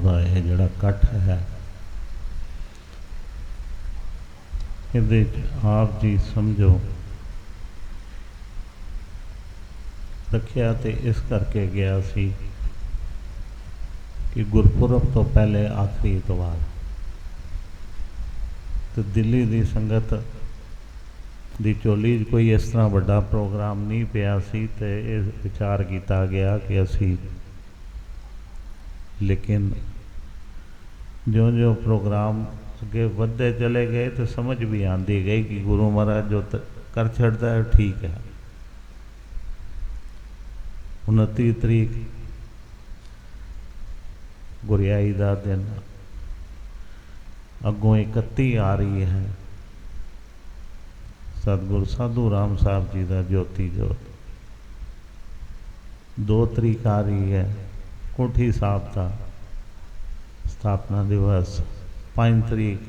ਦਾ ਇਹ ਜਿਹੜਾ ਇਕੱਠ ਹੈ, ਇਹਦੇ 'ਚ ਆਪ ਜੀ ਸਮਝੋ ਰੱਖਿਆ ਤੇ ਇਸ ਕਰਕੇ ਗਿਆ ਸੀ कि गुरपुरब तो पहले आखिरी इतवार तो दिल्ली की संगत की चोली कोई इस तरह बड़ा प्रोग्राम नहीं पिया सी ते इस विचार किया गया कि असी लेकिन जो जो प्रोग्राम अगे बढ़ते चले गए तो समझ भी आती गई कि गुरु महाराज जो कर छड़ता है ठीक है। 29 तरीक गुरियाई का दिन, अगों 31 आ रही है सतगुरु साधू राम साहब जी का ज्योति जोत, 2 तरीक आ रही है कोठी साहब का स्थापना दिवस, 5 तरीक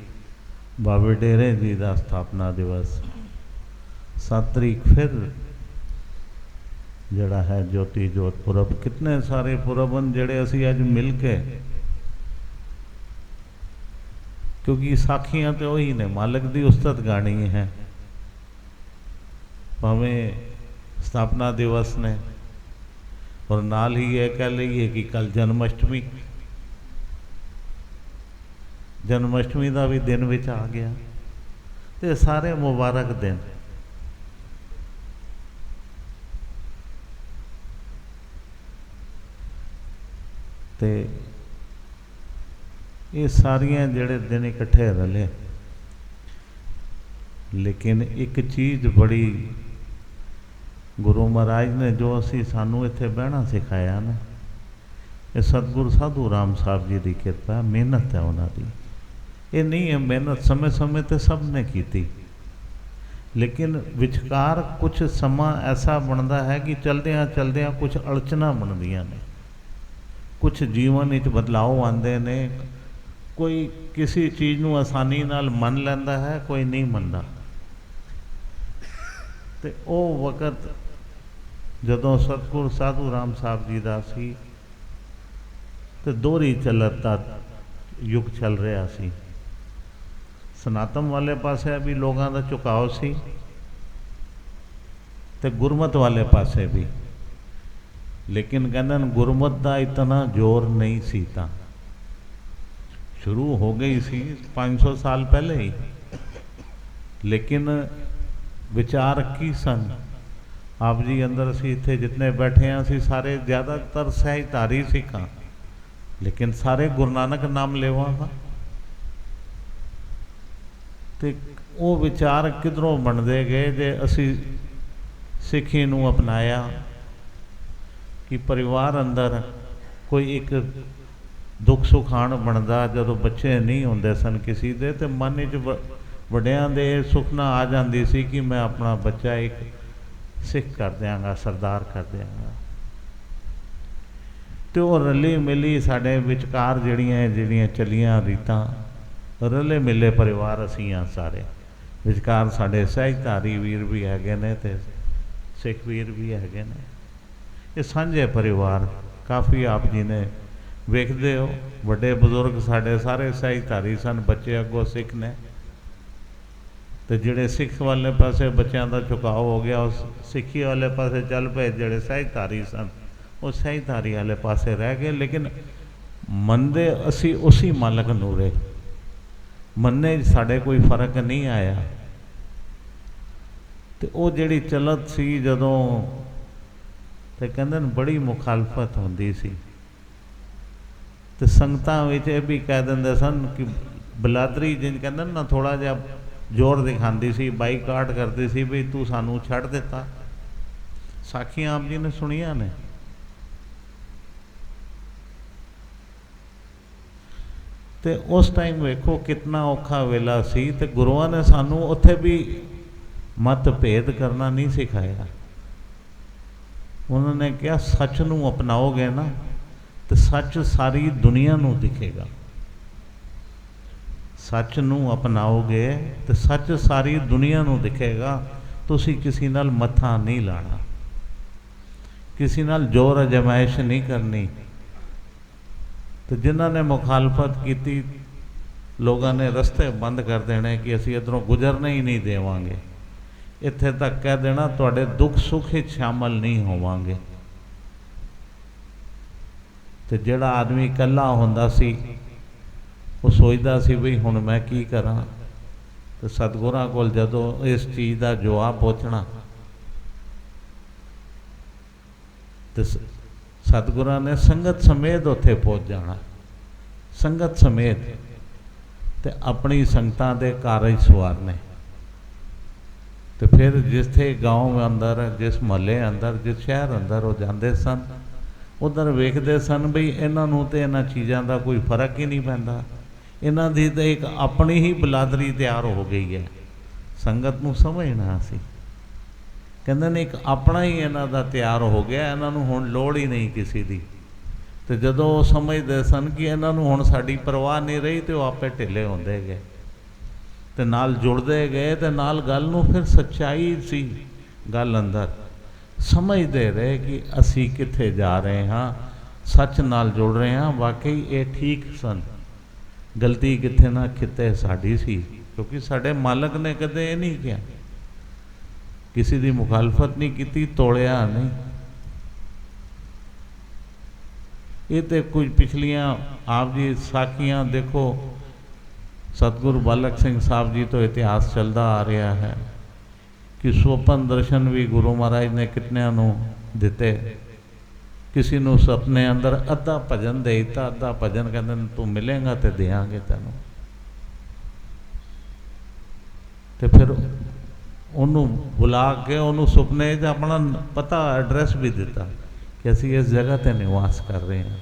बाबे डेरे जी का स्थापना दिवस, 7 तरीक फिर जड़ा है ज्योति जोत पुरब। कितने सारे पुरबन जड़े असी अज मिल के, क्योंकि साखियां तो वही ने मालिक की उस्तत गानी है, भावें स्थापना दिवस ने और नाल ही यह कह लीए कि कल जन्माष्टमी, जन्माष्टमी का भी दिन विच आ गया, तो सारे मुबारक दिन। तो ये सारिया जड़े दिन इकट्ठे रले, लेकिन एक चीज़ बड़ी गुरु महाराज ने जो असी सानू इत्थे बहना सिखाया ना, ये सतगुरु साधू राम साहब जी की कृपा, मेहनत है उन्होंने। ये नहीं है मेहनत समय समय तो सब ने की, लेकिन विचकार कुछ समा ऐसा बनता है कि चलद्या चलद्या कुछ अड़चना बनदियां ने, कुछ जीवन विच बदलाव आते ने, कोई किसी चीज़ नूं आसानी नाल मन लैंदा है, कोई नहीं मनता। तो वो वक़्त जदों सतगुरु साधू राम साहब जी का सी तो दोहरी चलत का युग चल रहा सी। सनातन वाले पासे भी लोगों का झुकाव सी ते गुरमत वाले पासे भी, लेकिन कहते गुरमत का इतना जोर नहीं सी, ता शुरू हो गई सी 500 साल पहले ही, लेकिन विचार की सन आप जी अंदर असी इत्थे जितने बैठे हैं असी सारे ज़्यादातर सहजधारी सिख हाँ, लेकिन सारे गुरु नानक नाम लेवा हाँ। तो वो विचार किधरों बनते गए जे असी सिखी नूं अपनाया कि परिवार अंदर कोई एक दुख सुखान बनता, जो बच्चे नहीं होंदे सन किसी दे, तो मन च वड्डियां दे सुखना आ जाती सी कि मैं अपना बच्चा एक सिख कर देंगा, सरदार कर देंगा। तो वो रली मिली साढ़े विचकार जड़ियाँ चलियां रीतां, रले मिले परिवार असी हाँ सारे। विचकार साढ़े सहजधारी वीर भी हैगे ने ते सिख वीर भी हैगे ने, ये सांझे परिवार काफ़ी आप जी ने वेखते हो, बड़े बजुर्ग साढ़े सारे सहजधारी सन, बच्चे अगों सिख ने, तो जिहड़े सिख वाले पासे बच्चों का झुकाव हो गया, उस सिखी वाले पासे चल पे, जिहड़े सहजधारी सन वो सहजधारी वाले पासे रह गए, लेकिन मनदे असी उसी मालक नूं रहे, मनने साढ़े कोई फर्क नहीं आया। तो वो जिहड़ी चलत सी जदों तो कहते बड़ी मुखालफत होंदी सी, तो संगतां विच ये भी कह देंदे सन कि बलादरी जिंज कहते ना थोड़ा जिहा जोर दिखाती सी, बाईकाट करती सी भी तू सानू छड़ दिता। साखियां आप जी ने सुनिया ने, तो उस टाइम वेखो कितना औखा वेला सी, ते गुरुआं ने सानू उत्थे भी मत भेद करना नहीं सिखाया। उन्होंने कहा सच नूं अपनाओगे ना तो सच सारी दुनिया नूं दिखेगा, सच नूं अपनाओगे तो सच सारी दुनिया नूं दिखेगा। तुसी किसी नाल मत्था नहीं लाना, किसी नाल जोर अजमाइश नहीं करनी, तो जिन्हों ने मुखालफत की लोगों ने रस्ते बंद कर देने कि असी इधरों गुजरने ही नहीं देवांगे, इत्थे तक कह देना तुहाडे दुख सुख ही शामिल नहीं होवांगे। तो जिहड़ा आदमी कल्ला हुंदा सी वो सोचदा सी बई हुण मैं की करां, तो सतगुरां कोल जदों इस चीज़ का जवाब पहुँचना तो सतगुरां ने संगत समेत उत्थे पहुँच जाना, संगत समेत, ते अपनी संगतां दे कारज सवारने। तो फिर जिथे गाँव अंदर, जिस महल्ले अंदर, जिस शहर अंदर वो जाते सन, उधर वेखते सन बई इन्हों तो इन्होंने चीज़ों का कोई फर्क ही नहीं पैंदा, इन्हों की तो एक अपनी ही बलादरी तैयार हो गई है। संगत नूं समझना सी, कहते ने एक अपना ही इन्हों का तैयार हो गया, इन्हों हुण लोड़ ही नहीं किसी की। तो जदों वो समझते सन कि इन्हों हुण साडी परवाह नहीं रही, तो आपे ढिले होंदे गए, तो नाल जुड़ते गए, तो नाल गल नूं फिर सच्चाई सी गल अंदर, समझते रहे कि असी कित्थे जा रहे हाँ, सच नाल जुड़ रहे हाँ, वाकई ये ठीक सन, गलती कित्थे ना कित्ते साडी सी, क्योंकि साडे मालक ने कदे ये नहीं किया, किसी की मुखालफत नहीं की, तोड़िया नहीं। ये तो कुछ पिछलियाँ आप जी साखियाँ देखो, सतगुरु बालक सिंह साहब जी तो इतिहास चलता आ रहा है कि स्वप्न दर्शन भी गुरु महाराज ने कितनिया दिते। किसी को सपने अंदर अद्धा भजन दे दिता, अद्धा भजन कहते तू मिलेगा तो देंगे तेनों, तो फिर उन्होंने बुला के उन्होंने सुपने अपना पता एड्रैस भी दिता कि असी इस जगह पर निवास कर रहे हैं।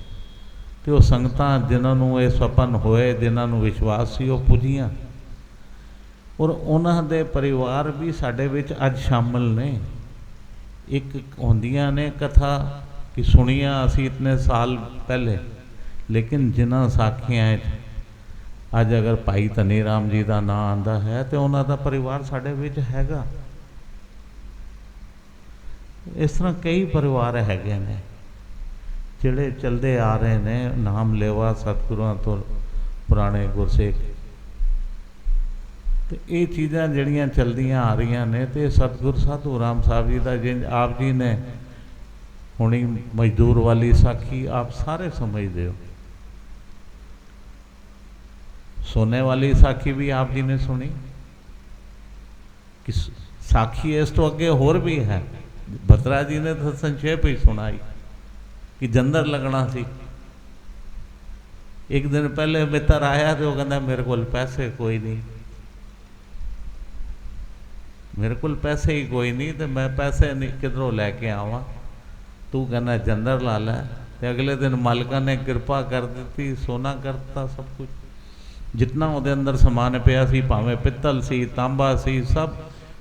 तो वो संगतां जिन्होंने ये सपन होए, जिन्होंने विश्वास सी, वो पुजियां, और उन्हों दे परिवार भी साडे विच अज शामिल ने। एक होंदियां ने कथा कि सुनिया असी इतने साल पहले, लेकिन जिन्हों साखियां अज अगर भाई धनी राम जी का नाम आंदा है तो उन्हों का परिवार साडे विच हैगा। इस तरह कई परिवार हैगे ने जिहड़े चलते आ रहे ने, नाम लेवा सतगुरुआं तो पुराने गुरसिख। तो ये चीज़ां जिहड़ियां चलदियां आ रही ने, तो सतगुरु साधू राम साहब जी का जिंज आप जी ने हुणी मजदूर वाली साखी आप सारे समझते हो, सोने वाली साखी भी आप जी ने सुनी कि साखी इस तो अगे होर भी है। बत्रा जी ने तो संक्षेप ही सुनाई कि जंदर लगना सी। एक दिन पहले मित्र आया तो कहता मेरे को पैसे कोई नहीं, मेरे को पैसे ही कोई नहीं, तो मैं पैसे नहीं किधरों लैके आवा, तू कहना जंदर ला लै। तो अगले दिन मालिका ने कृपा कर दी, सोना करता सब कुछ, जितना उहदे अंदर समान पिया सी, भावें पित्तल सी, तांबा सी, सब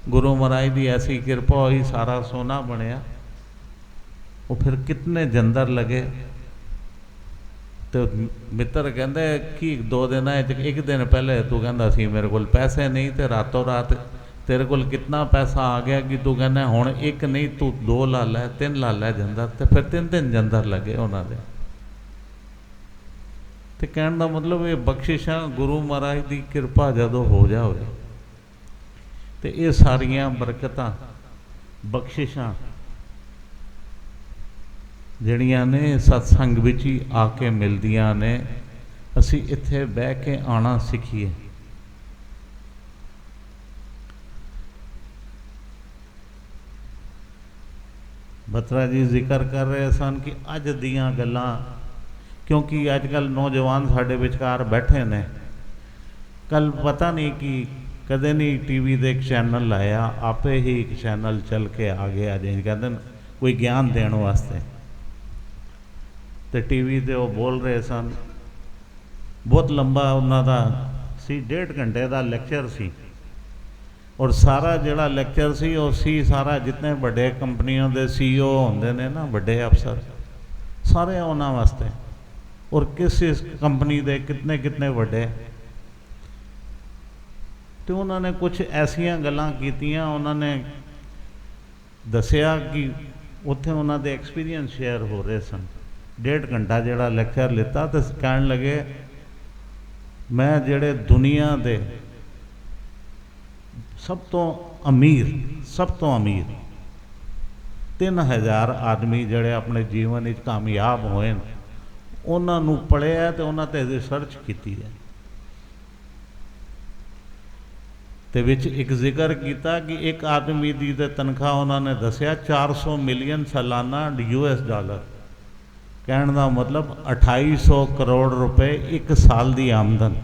गुरु महाराज की ऐसी कृपा हुई, सारा सोना बनया। वो फिर कितने जंदर लगे। तो मित्र कहते कि 2 दिन एक दिन पहले तू कहता सी मेरे को पैसे नहीं, तो रातों रात तेरे को कितना पैसा आ गया कि तू कहना हुण एक नहीं तू 2 ला लै, 3 ला लै जंदर। तो फिर 3 जंदर लगे उन्होंने। तो कहने का मतलब ये बख्शिशां गुरु महाराज की कृपा जदों हो जाए तो ये सारियां बरकतां बख्शिशां जिहड़ियां ने सत्संग विच ही आके मिलदियां ने। असी इत्थे बह के आना सीखीए। बत्रा जी जिक्र कर रहे सन कि अज दियां गल्लां, क्योंकि अजकल नौजवान साडे विचकार बैठे ने। कल पता नहीं कि कदे नहीं टीवी दे एक चैनल लाया, आपे ही एक चैनल चल के आ गया जिंज कहते कोई ज्ञान देण वास्ते। तो टीवी ते वो बोल रहे सन, बहुत लंबा उन्हां दा सी, 1.5 घंटे का लैक्चर सी। और सारा जिहड़ा लैक्चर सी वो सी सारा जितने बड़े कंपनियों के CEO होंदे ने ना, बड़े अफसर, सारे उन्हां वास्ते। और किस कंपनी के कितने कितने बड़े। तो उन्होंने कुछ ऐसियां गल्लां कीतियां, उन्होंने दसिया कि उत्थे उन्होंने एक्सपीरियंस शेयर हो रहे सन 1.5 घंटा जिहड़ा लैक्चर लिता तो कहण लगे मैं जिहड़े दुनिया दे सब तो अमीर 3000 आदमी जिहड़े अपने जीवन में कामयाब होए उन्होंने पढ़िया तो उन्होंने रिसर्च की है। ते विच एक जिक्र किया कि एक आदमी की तनख्वाह उन्होंने दसिया 400 मिलियन सालाना $, कहने का मतलब 2800 करोड़ रुपए एक साल की आमदन,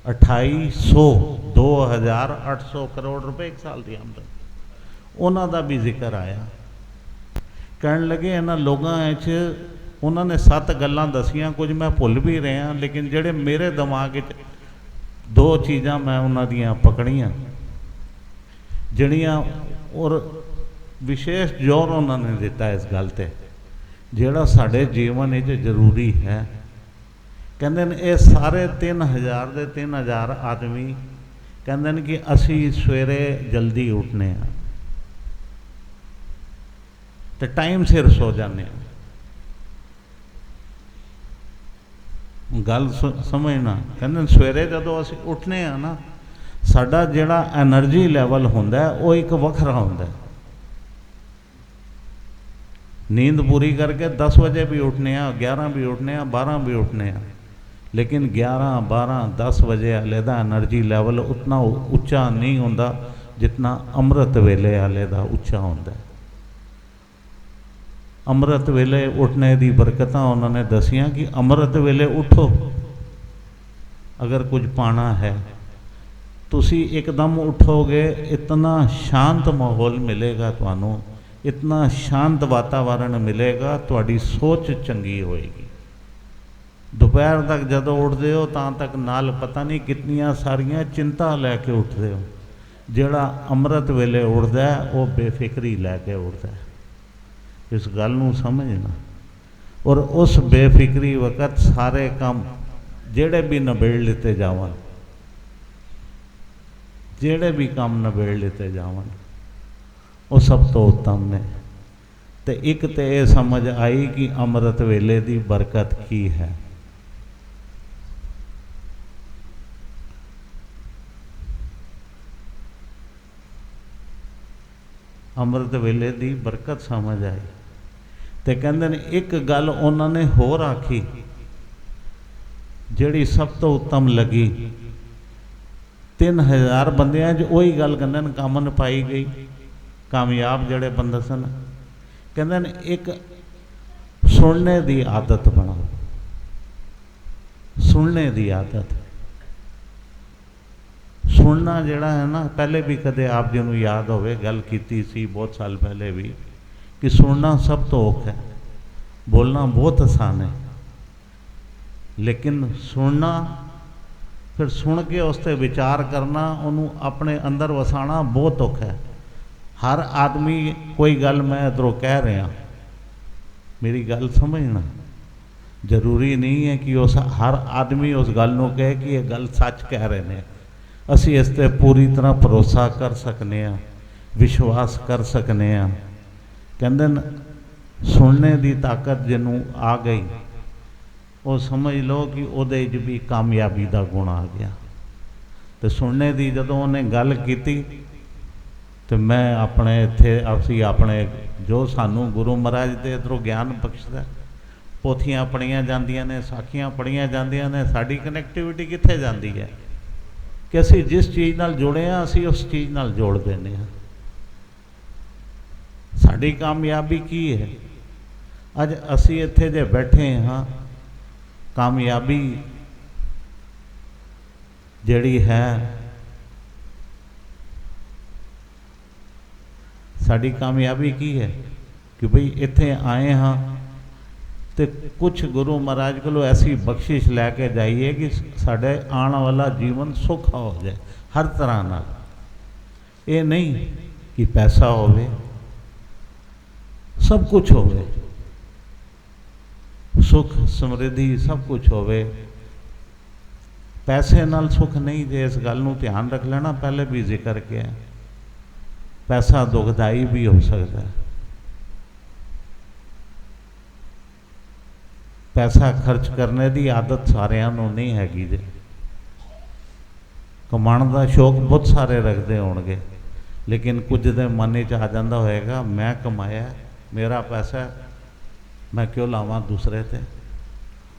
2800 करोड़ रुपए एक साल की आमदन, उन्होंने भी जिक्र आया। कहने लगे इन्होंने लोगों उन्होंने 7 गल्लां दसियां, कुछ मैं भुल भी रहा, लेकिन जेड़े मेरे दिमाग 2 चीज़ां मैं उन्होंने पकड़ियां जड़ियाँ और विशेष जोर उन्होंने दिता इस गल ते जिहड़ा साडे जीवन में जरूरी है। कहंदे ने ये सारे 3000 दे 3000 आदमी कहंदे ने कि असी सवेरे जल्दी उठने तो टाइम सिर सो जाने। गल समझना, कहंदे सवेरे जदों असी उठने ना साडा जिहड़ा एनर्जी लैवल हुंदा है वो एक वखरा हुंदा है। नींद पूरी करके 10 बजे भी उठने 11 भी उठने 12 भी उठने लेकिन 11, 12, 10 बजे वाले का एनर्जी लैवल उतना उच्चा नहीं होंदा जितना अमृत वेले वाले का उच्चा होंदा है। अमृत वेले उठने की बरकत उन्होंने दसियां कि अमृत वेले उठो, अगर कुछ पाना है तुसी एकदम उठोगे, इतना शांत माहौल मिलेगा तुहानू, इतना शांत वातावरण मिलेगा, तुहाडी सोच चंगी होएगी। दोपहर तक जदों उठते हो तां तक नाल पता नहीं कितनियां सारियां चिंता लैके उठते हो। जिहड़ा अमृत वेले उठदा है वो बेफिक्री लैके उठदा है। इस गल नूं समझना। और उस बेफिक्री वक्त सारे काम जेड़े भी नबेड़ लेते जावन, जेड़े भी काम नबेड़ लेते जावन वो सब तो उत्तम ने। तो एक तो ये समझ आई कि अमृत वेले की बरकत की है। अमृत वेले की बरकत समझ आई। तो कहते हैं एक गल उन्होंने होर आखी जिहड़ी सब तो उत्तम लगी। 3000 बंदियां वही गल कहते हैं कामन पाई गई। कामयाब जड़े बंदे सन कहते हैं एक सुनने की आदत बनाओ, सुनने की आदत। सुनना जड़ा है ना, पहले भी कदे आप जी को याद होवे गल कीती सी बहुत साल पहले भी कि सुनना सब तो औखा है, बोलना बहुत आसान है, लेकिन सुनना फिर सुन के उस पर विचार करना, उन्होंने अपने अंदर वसाना बहुत औखा है। हर आदमी कोई गल मैं इधरों कह रहा, मेरी गल समझना, जरूरी नहीं है कि उस हर आदमी उस गल को कहे कि ये गल सच कह रहे हैं। असी इस पर पूरी तरह भरोसा कर सकते हैं, विश्वास कर सकते हैं। कहते सुनने की ताकत जिन्हों आ गई वो समझ लो कि उहदे भी कामयाबी का गुण आ गया। तो सुनने की जदों उन्हें गल की तो मैं अपने इत्थे असी अपने जो सानू गुरु महाराज के इधरों ज्ञान बख्शदा, पोथियां पढ़ियां जांदियां ने, साखियां पढ़ियां जांदियां ने, साडी कनैक्टिविटी कित्थे जाती है कि असी जिस चीज़ नाल जुड़े हैं असी उस चीज़ नाल जोड़ देने हैं। साडी कामयाबी की है? अज असी इत्थे जे बैठे हाँ, कामयाबी जिहड़ी है साड़ी कामयाबी की है कि भाई इत्थे आए हाँ तो कुछ गुरु महाराज को ऐसी बख्शिश लैके जाइए कि साढ़े आने वाला जीवन सौखा हो जाए हर तरह नाल। ये नहीं कि पैसा होवे, सब कुछ होवे, सुख समृद्धि सब कुछ होवे, पैसे नाल सुख नहीं। जे इस गल नूं ध्यान रख लेना, पहले भी जिक्र किया, पैसा दुखदाई भी हो सकता है। पैसा खर्च करने की आदत सारिਆਂ ਨੂੰ नहीं हैगी जे। कमाण का शौक बहुत सारे रखते होणगे, लेकिन कुछ दे मन च आ जाता होएगा मैं कमाया, मेरा पैसा, मैं क्यों लावां दूसरे ते।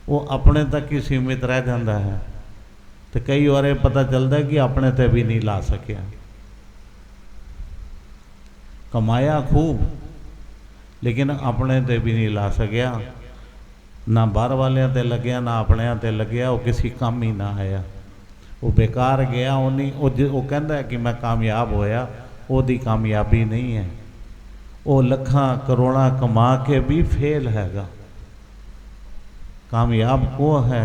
वो अपने तक ही सीमित रह जाता है। तो कई बार पता चलता है कि अपने ते भी नहीं ला सकिया। कमाया खूब लेकिन अपने ते भी नहीं ला सकिया, ना बाहर वालियां ते लग्या ना अपने ते लग्या, वो किसी काम ही ना आया, वो बेकार गया। वो कहता है कि मैं कामयाब होया, ओदी कामयाबी नहीं है। वो लखां करोड़ां कमा के भी फेल हैगा। कामयाब वो है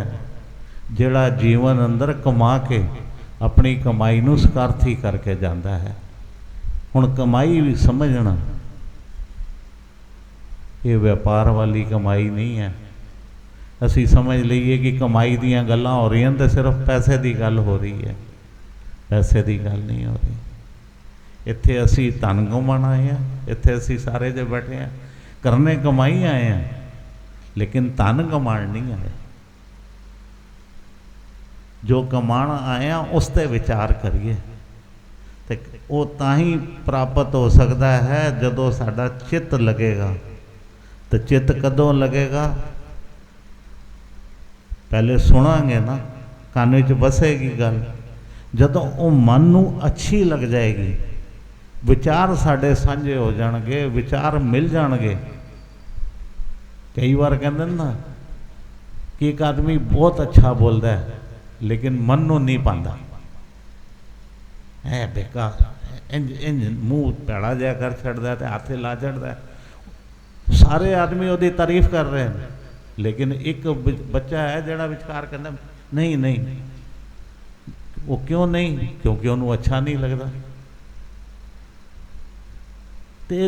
जिहड़ा जीवन अंदर कमा के अपनी कमाई नूं सार्थी करके जाता है। हुण कमाई भी समझना, ये व्यापार वाली कमाई नहीं है। असी समझ लीए कि कमाई दीयां गल्लां हो रही हैं तो सिर्फ पैसे की गल हो रही है, पैसे की गल नहीं हो रही। इत्थे असी धन कमाण आए हैं, इत्थे असी सारे जो बैठे हैं करने कमाई आए हैं, लेकिन धन कमाण नहीं आए। जो कमाण आए हैं उस ते विचार करिए, तो वो ताही प्राप्त हो सकता है जदों साडा चित्त लगेगा। तो चित्त कदों लगेगा? पहले सुनांगे ना, कान विच बसेगी गल, जदों वो मन नूं अच्छी लग जाएगी, विचार साढ़े साझे हो जाणगे, विचार मिल जाणगे। कई बार कहते ना कि एक आदमी बहुत अच्छा बोलता है लेकिन मन नूं नहीं पाता है, बेकार इंज इंज मूँह भैड़ा जहा कर छड़दा है, हाथे ला छड़दा है। सारे आदमी उसकी तारीफ कर रहे हैं, लेकिन एक बच्चा है जड़ा विचकार कहता नहीं नहीं। वो क्यों नहीं? क्योंकि उन्होंने अच्छा नहीं लगता।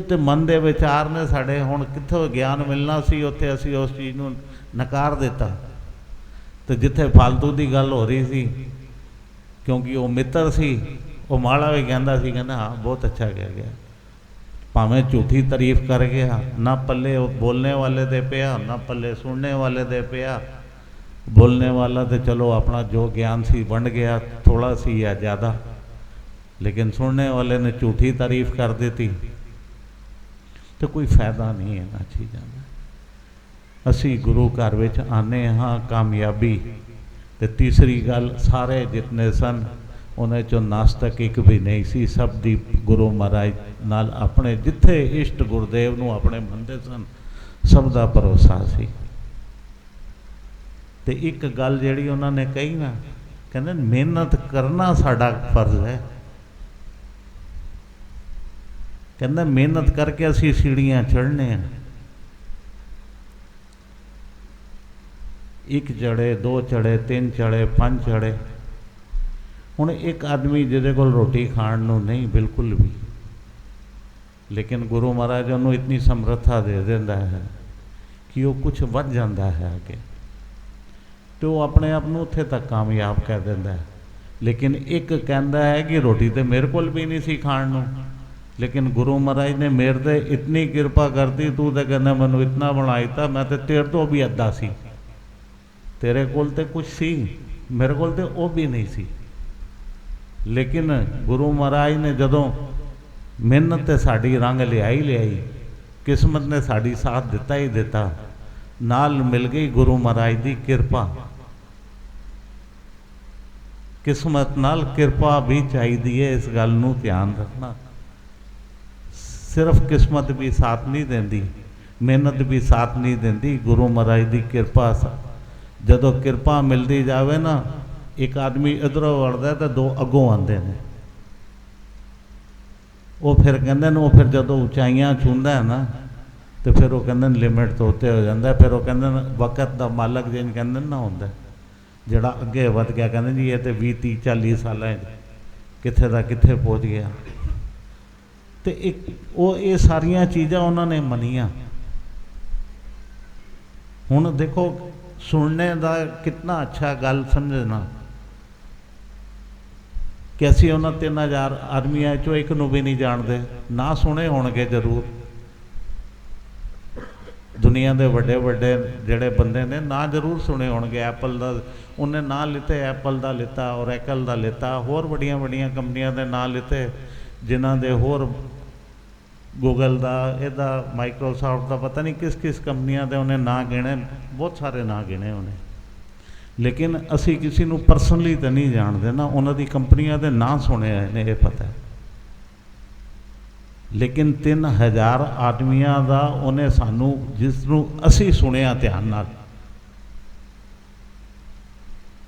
तो मन के विचार ने साढ़े हुण कित्थों ज्ञान मिलना सी, उत्थे असी उस चीज़ नूं नकार दिता। तो जिथे फालतू की गल हो रही सी, क्योंकि वो मित्र सी, वो माड़ा भी कहता हाँ बहुत अच्छा कह गया, भावें झूठी तारीफ कर गया, ना पल्ले बोलने वाले दे पिया, ना पल्ले सुनने वाले दे पिया। बोलने वाला तो चलो अपना जो ज्ञान सी बन गया, थोड़ा सी या ज़्यादा, लेकिन सुनने वाले ने झूठी तारीफ कर दी तो कोई फायदा नहीं है ना चीज़ों का। असी गुरु घर विच आने हाँ कामयाबी। तो तीसरी गल, सारे जितने सन उन्हें चो नास्तिक एक भी नहीं सी, सब दी गुरु महाराज नाल अपने जिथे इष्ट गुरुदेव नूं अपने मनदे सन, सब दा भरोसा सी। ते एक गल जिहड़ी उन्होंने कही ना, कहंदे मेहनत करना साडा फर्ज है। कहंदे मेहनत करके असी सीढ़ियां चढ़ने हैं, एक चढ़े, दो चढ़े, तीन चढ़े, 5 चढ़े। हुण एक आदमी जिहदे कोल रोटी खाण नूं नहीं बिल्कुल भी, लेकिन गुरु महाराज उन्होंने इतनी समर्था दे देंदा है कि वो कुछ वध जाता है आगे, तो वो अपने आप नूं उत्थे तक कामयाब कह देंदा है। लेकिन एक कहता है कि रोटी तो मेरे कोल भी नहीं सी खाण नूं, लेकिन गुरु महाराज ने मेरे ते इतनी कृपा कर दी, तू तो कहना मैनू इतना बना दिता, मैं तो तेरे तो भी अद्धा सी, तेरे कोल ते कुछ सी, मेरे कोल ते वो भी नहीं सी। लेकिन गुरु महाराज ने जदों मेहनत ते साड़ी रंग लियाई लियाई, किस्मत ने साड़ी साथ दिता ही दिता, नाल मिल गई गुरु महाराज की कृपा। किस्मत नाल कृपा भी चाहिए, इस गल नूं ध्यान रखना। सिर्फ किस्मत भी साथ नहीं देंदी, मेहनत भी साथ नहीं देंदी, गुरु महाराज की कृपा। जदों कृपा मिलती जाए ना, एक आदमी इधरों वड़दा तो 2 अगों आते हैं, वो फिर कहते वो फिर जदों उचाइयां छूंदा है ना, तो फिर वो कहते लिमिट तो उत्ते हो जाता है। फिर वो कहते वक़्त का मालक जिन कहते ना होंदा, जिहड़ा अगे वध गया, कहते जी ये तो 20-30-40 साल कित्थे दा कित्थे पहुँच गया। तो एक वो ये सारिया चीज़ां उन्होंने मनिया। हुण देखो सुनने का कितना अच्छा गल समझना कि असी उन्होंने 3000 आदमियों चो एक नूं भी नहीं जानते, ना सुने होणगे जरूर, दुनिया के वड्डे वड्डे जिहड़े बंदे ने ना जरूर सुने होणगे। एप्पल का उन्हें ना लिते, एप्पल का लिता, ओरेकल का लिता, होर वड्डियां वड्डियां कंपनियां के ना लिते, जिन्हां दे होर गूगल का, इहदा माइक्रोसॉफ्ट का, पता नहीं किस किस कंपनियां दे उन्हें ना गिने, बहुत सारे ना गिने उन्हें। लेकिन असी किसी नूं परसनली तो नहीं जानते ना, उन्हां दी कंपनियां दे ना सुने ने, ये पता है। लेकिन 3000 आदमियों का उन्हें सानू, जिसनों असी सुनिया ध्यान नाल,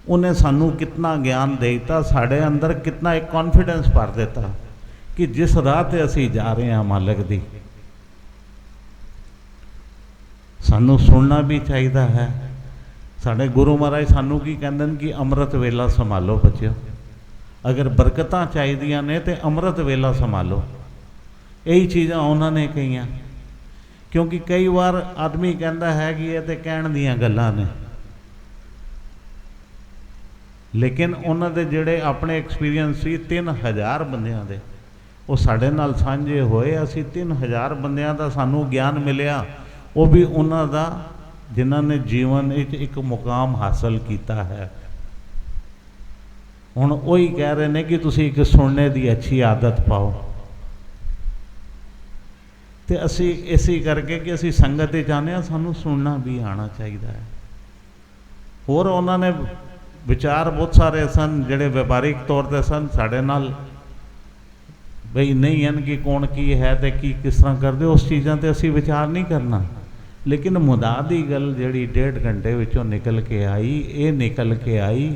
उन्हें सानू कितना ज्ञान दे दिता, साढ़े अंदर कितना एक कॉन्फिडेंस भर देता कि जिस राह ते असी जा रहे हैं मालिक दी, सानू सुनना भी चाहिए है। साढ़े गुरु महाराज सानू की कहते हैं कि अमृत वेला संभालो बच्चों, अगर बरकतां चाहिए ने तो अमृत वेला संभालो। यही चीज़ां उन्होंने कही, क्योंकि कई बार आदमी कहता है कि ये तो कहण दियां गल्लां ने, लेकिन उन्होंने जिहड़े अपने एक्सपीरियंस सी 3000 बंदियां दे, वो साढ़े नाल सांझे होए। असी 3000 बंदियां दा सानू ज्ञान मिलिया, वो भी उन्हां दा जिन्हां ने जीवन एक मुकाम हासिल किया है। हुण वही कह रहे हैं कि तुसीं एक सुनने की अच्छी आदत पाओ, तो असी इसी करके कि असी संगत चाहते हैं, सानू सुनना भी आना चाहिए है। होर उन्होंने विचार बहुत सारे सन जिहड़े व्यापारिक तौर पर सन, साढ़े नाल बई नहीं हैं कि कौन की है तो की किस तरह करते, उस चीज़ों पर असी विचार नहीं करना। लेकिन मुदा की गल जिहड़ी 1.5 घंटे विचों निकल के आई, ये निकल के आई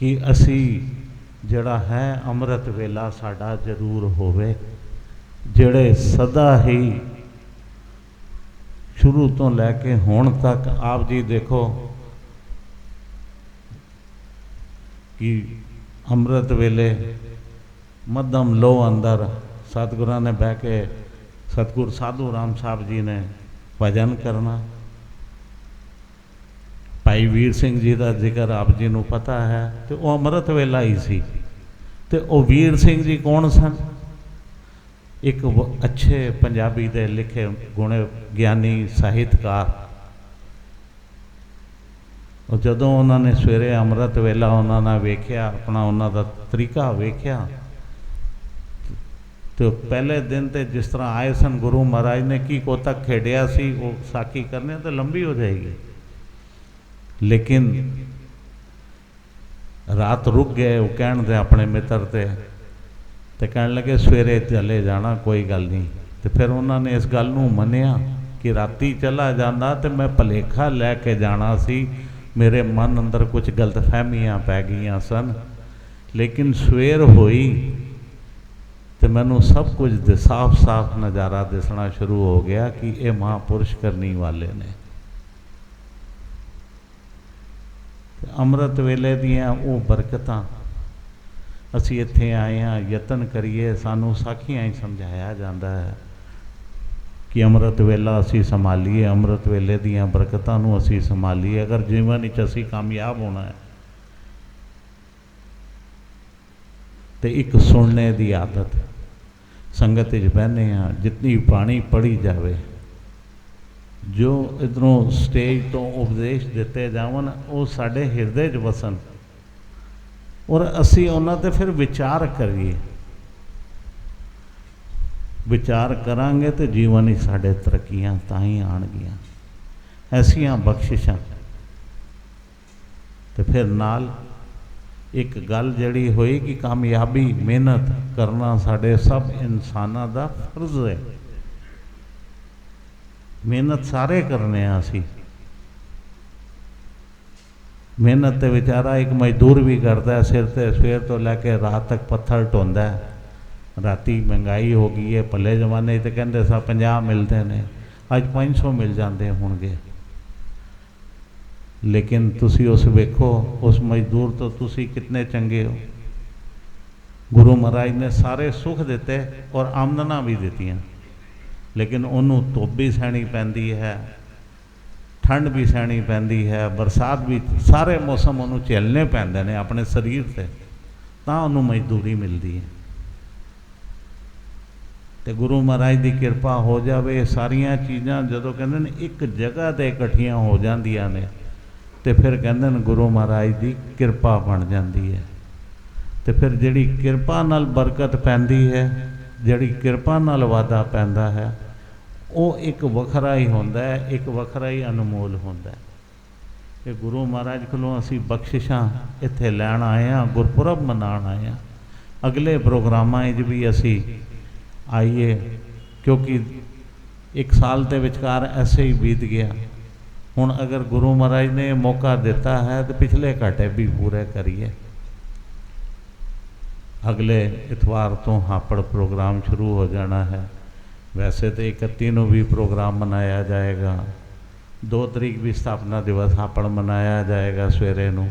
कि असी जिहड़ा है अमृत वेला साडा जरूर होवे, जिहड़े सदा ही शुरू तो लैके हुण तक आप जी देखो कि अमृत वेले मध्यम लो अंदर सतगुरां ने बह के, सतगुर साधु राम साहब जी ने भजन करना। भाई वीर सिंह जी का जिक्र आप जी नूं पता है, तो वह अमृत वेला ही सी। तो वह वीर सिंह जी कौन सन? एक अच्छे पंजाबी दे लिखे गुणे ज्ञानी साहित्यकार। और जदों उन्होंने सवेरे अमृत वेला उन्होंने वेख्या, अपना उन्होंने तरीका वेख्या, तो पहले दिन तो जिस तरह आए सन गुरु महाराज ने की कोतक खेडिया सी, वो साखी करने तो लंबी हो जाएगी, लेकिन रात रुक गए। वो कहण दे अपने मित्र ते तो कह लगे सवेरे चले जाना, कोई गल नहीं। तो फिर उन्होंने इस गल नूं मन्निया कि राती चला जाना तो मैं भलेखा लैके जाना सी, मेरे मन अंदर कुछ गलतफहमियां पै गई सन, लेकिन सवेर होई तो मैनू सब कुछ साफ साफ नज़ारा दिसना शुरू हो गया कि ये महापुरुष करनी वाले ने। अमृत वेले दियां वो बरकतां असी इत्थे आए हैं, यतन करिए। सानू साखियां ही समझाया जाता है कि अमृत वेला असी संभालीए, अमृत वेले दियां बरकतां नूं असी संभालीए। अगर जीवन विच असी कामयाब होना है तो एक सुनने की आदत, संगत बहने हैं, जितनी बाणी पढ़ी जाए, जो इधरों स्टेज तो उपदेश दिते जावन, वो साढ़े हिरदे च वसन और असी उन्हां ते फिर विचार करिए। विचार करांगे तो जीवन ही साढ़े तरक्कियां तां ही आणगियां, ऐसियां बख्शिशां। तो फिर नाल एक गल जड़ी हुई कि कामयाबी मेहनत करना साढ़े सब इंसानां दा फर्ज है। मेहनत सारे करने असी, मेहनत तो बेचारा एक मजदूर भी करता है, सिर ते सवेर तो लैके रात तक पत्थर ढोंदा है। राती महंगाई हो गई है, भले जमाने तो कहते सा 50 मिलते हैं, अज 500 मिल जाते होंगे। लेकिन तुसी उस वेखो, उस मजदूर तो तुसी कितने चंगे हो। गुरु महाराज ने सारे सुख दिते और आमदना भी दित्तियां, लेकिन उन्होंने धुप भी सहनी पैंदी है, ठंड भी सहनी पैंदी है, बरसात भी, सारे मौसम उन्होंने झेलने पैंदे ने अपने शरीर से, तां उन्होंने मजदूरी मिलती है। तो गुरु महाराज की किरपा हो जाए, सारिया चीज़ां जदों कहंदे ने एक जगह ते इकट्ठियां हो जांदियां ने तो फिर कहंदे ने गुरु महाराज की किरपा बन जाती है। तो फिर जिहड़ी किरपा नाल बरकत पैंदी है, जिहड़ी किरपा नाल वाधा पैंदा है, वो एक वखरा ही होंदा है, एक वखरा ही अनमोल होंदा है। कि गुरु महाराज कोलों असी बख्शिशां इत्थे लैण आए हैं, गुरपुरब मनाण आए हैं। अगले प्रोग्रामां विच भी असी आइए, क्योंकि एक साल के विचकार ऐसे ही बीत गया। हुण अगर गुरु महाराज ने मौका दिता है तो पिछले घाटे भी पूरे करिए। अगले इतवार तो हापड़ प्रोग्राम शुरू हो जाना है। वैसे तो 31 को भी प्रोग्राम मनाया जाएगा, 2 तरीक भी स्थापना दिवस हापड़ मनाया जाएगा सवेरे नूं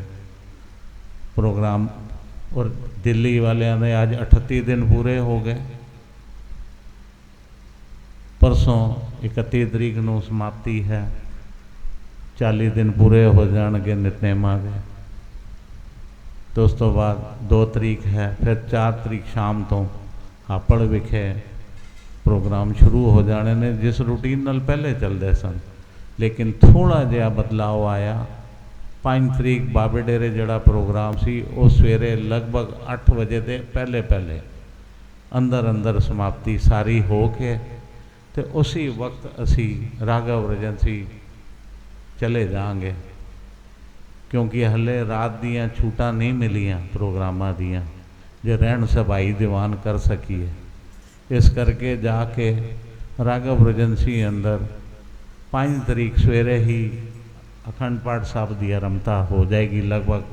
प्रोग्राम। और दिल्ली वालियां ने आज 38 दिन पूरे हो गए। परसों 31 तरीक नूं समाप्ति है, 40 दिन पूरे हो जाएंगे नितनेमां के। तो उस तो बाद 2 तरीक है, फिर 4 तरीक शाम तो हापड़ विखे प्रोग्राम शुरू हो जाने ने, जिस रूटीन नाल पहले चलते सन। लेकिन थोड़ा जिहा बदलाव आया। 5 तरीक बाबे डेरे जड़ा प्रोग्राम सी वो सवेरे लगभग 8 बजे के पहले पहले अंदर अंदर समाप्ति सारी हो के तो उसी वक्त असी राघव रजेंसी चले जाएंगे, क्योंकि हले रात दियाँ छूटां नहीं मिलियां प्रोग्रामां दियाँ जो रहन सभाई दीवान कर सकीए। इस करके जाके राघव रजेंसी अंदर 5 तरीक सवेरे ही अखंड पाठ साहब की आरंभता हो जाएगी, लगभग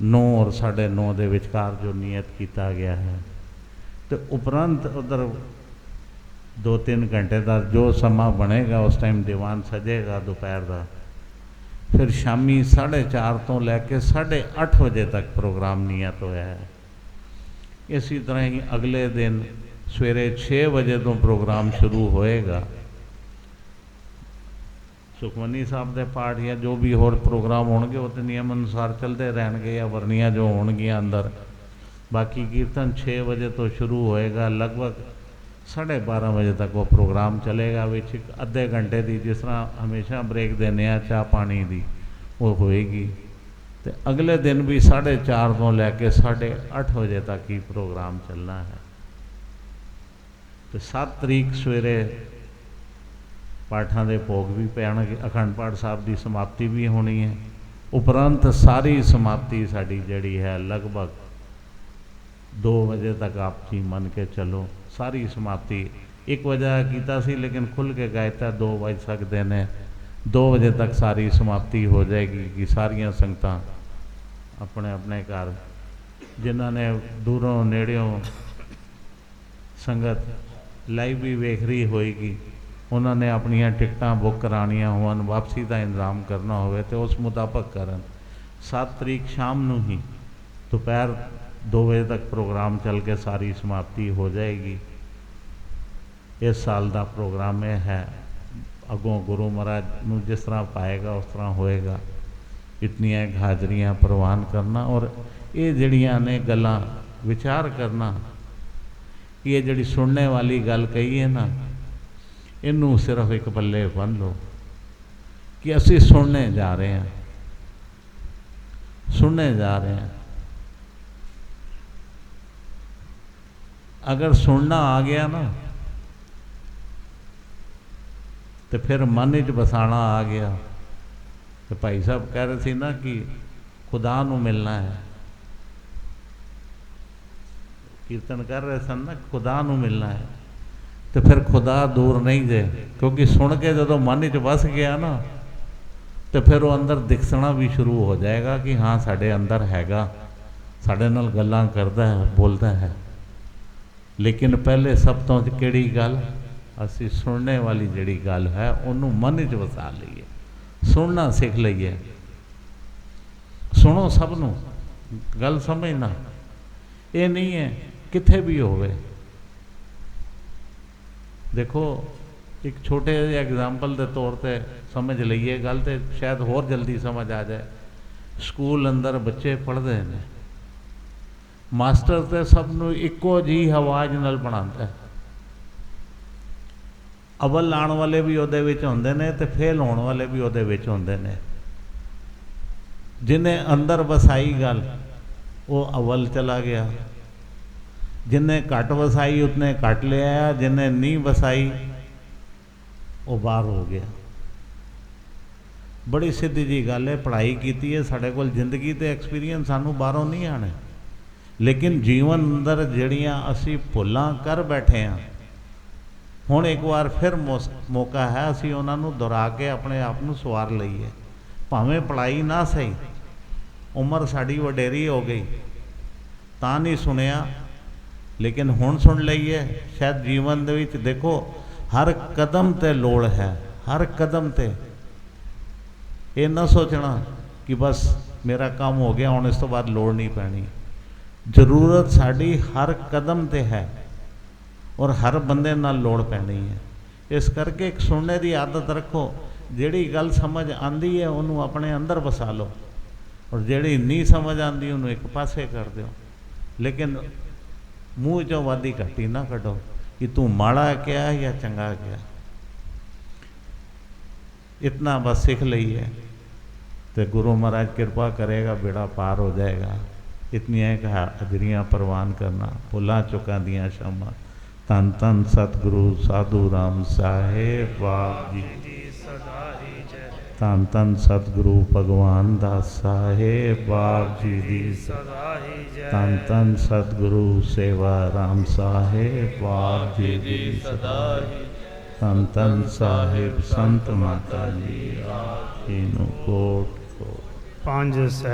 9 और 9:30 के विचकार जो नियत किया गया है। तो उपरंत उधर 2-3 घंटे का जो समा बनेगा उस टाइम दीवान सजेगा दोपहर का। फिर शामी 4:30 तो लैके 8:30 बजे तक प्रोग्राम नियत होया है। इसी तरह ही अगले दिन सवेरे 6 बजे तो प्रोग्राम शुरू होएगा। सुखमनी साहब के पाठ या जो भी होर प्रोग्राम होंगे वो तो नियम अनुसार चलते रहेंगे, या वरनियाँ जो होंगियां अंदर। बाकी कीर्तन 6 बजे तो शुरू होएगा, लगभग 12:30 बजे तक वो प्रोग्राम चलेगा। विच अद्धे घंटे की जिस तरह हमेशा ब्रेक देने चाह पानी की वो होएगी। तो अगले दिन भी 4:30 तो लैके 8:30 बजे तक ही प्रोग्राम चलना है। तो 7 तरीक सवेरे पाठां दे भोग भी पैणगे, अखंड पाठ साहब की समाप्ति भी होनी है। उपरंत सारी समाप्ति साड़ी जड़ी है लगभग 2 बजे तक आप जी मन के चलो सारी समाप्ति। 1 बजे कीता सी लेकिन खुल के गायता 2 बज सकते हैं। 2 बजे तक सारी समाप्ति हो जाएगी कि सारिया संगतां अपने अपने घर, जिन्होंने दूरों नेड़ियों संगत लाइव भी वेख रही होएगी, उन्होंने अपनिया टिकटां बुक करानिया होन, वापसी का इंतजाम करना हो तो उस मुताबिक करन। 7 तरीक शाम नूं ही दोपहर 2 बजे तक प्रोग्राम चल के सारी समाप्ति हो जाएगी। इस साल का प्रोग्राम यह है, अगों गुरु महाराज नूं जिस तरह पाएगा उस तरह होएगा। इतनियां हाजरियां प्रवान करना और ये जड़ियां ने गल्लां विचार करना कि ये जड़ी सुनने वाली गल कही है ना, इनू सिर्फ एक पल्ले बन लो कि असी सुनने जा रहे हैं, सुनने जा रहे हैं। अगर सुनना आ गया ना तो फिर मन च बसाना आ गया। तो भाई साहब कह रहे थे ना कि खुदा नू मिलना है, कीर्तन कर रहे सन ना, खुदा नू मिलना है। तो फिर खुदा दूर नहीं जे, क्योंकि सुन के जो मन च बस गया ना तो फिर वो अंदर दिखना भी शुरू हो जाएगा कि हाँ साढ़े अंदर हैगा, साढ़े नाल गल्लां करता है, बोलता है। लेकिन पहले सब तो किहड़ी गल, असी सुनने वाली जिहड़ी गल है उन्होंने मन च वसा लीए, सुनना सीख लीए। सुनो सबनों, गल समझना ये नहीं है किथे भी होवे। देखो एक छोटे एग्जाम्पल के तौर पर समझ लीए गल, तो शायद होर जल्दी समझ आ जाए। स्कूल अंदर बच्चे पढ़ते हैं, मास्टर तो सबनों इक्को जी आवाज़ नाल पढ़ाता है, ਅਵਲ ਲਾਉਣ ਵਾਲੇ ਵੀ ਉਹਦੇ ਵਿੱਚ ਹੁੰਦੇ ਨੇ ਤੇ ਫੇਲ ਹੋਣ ਵਾਲੇ ਵੀ ਉਹਦੇ ਵਿੱਚ ਹੁੰਦੇ ਨੇ। ਜਿਹਨੇ ਅੰਦਰ ਵਸਾਈ ਗੱਲ ਉਹ ਅਵਲ ਚਲਾ ਗਿਆ, ਜਿਹਨੇ ਘੱਟ ਵਸਾਈ ਉਤਨੇ ਘੱਟ ਲਿਆ, ਜਿਹਨੇ ਨਹੀਂ ਵਸਾਈ ਉਹ ਬਾਹਰ ਹੋ ਗਿਆ। बड़ी सीधी जी गल है, पढ़ाई की है साढ़े कोल जिंदगी ते एक्सपीरियंस सानू बाहरों नहीं आने, लेकिन जीवन अंदर जड़ियाँ असी भुल्लां कर बैठे हाँ। हुण एक बार फिर मौका है असी उन्होंने दोहरा के अपने आप नू सवार लईए। भावें पढ़ाई ना सही, उम्र साड़ी वडेरी हो गई तां नहीं सुनिया, लेकिन हुण सुन लईए। शायद जीवन दे विच देखो हर कदम ते लोड़ है, हर कदम ते। ये ना सोचना कि बस मेरा काम हो गया हुण इस तो बाद लोड़ नहीं पैनी। जरूरत साड़ी हर कदम ते है और हर बंदे नाल लोड़ पैनी है। इस करके एक सुनने की आदत रखो, जिहड़ी गल समझ आंदी है उन्होंने अपने अंदर बसा लो, और जिहड़ी नहीं समझ आती उन्होंने एक पासे कर दो। लेकिन मूँह चों वादी घटी ना कढो कि तू माड़ा क्या या चंगा क्या। इतना बस सीख लईए तो गुरु महाराज कृपा करेगा, बेड़ा पार हो जाएगा। इतनी कहा हाजरियाँ प्रवान करना, भुला चुका दियाँ क्षमा। धन धन सतगुरु साधु राम साहेब बाप जी, धन धन सतगुरु भगवान दास साहेब बाप जी दी, धन धन सतगुरु सेवा राम साहेब बाप जी दी सदा। धन धन साहिब संत माता जी, कोट कोट।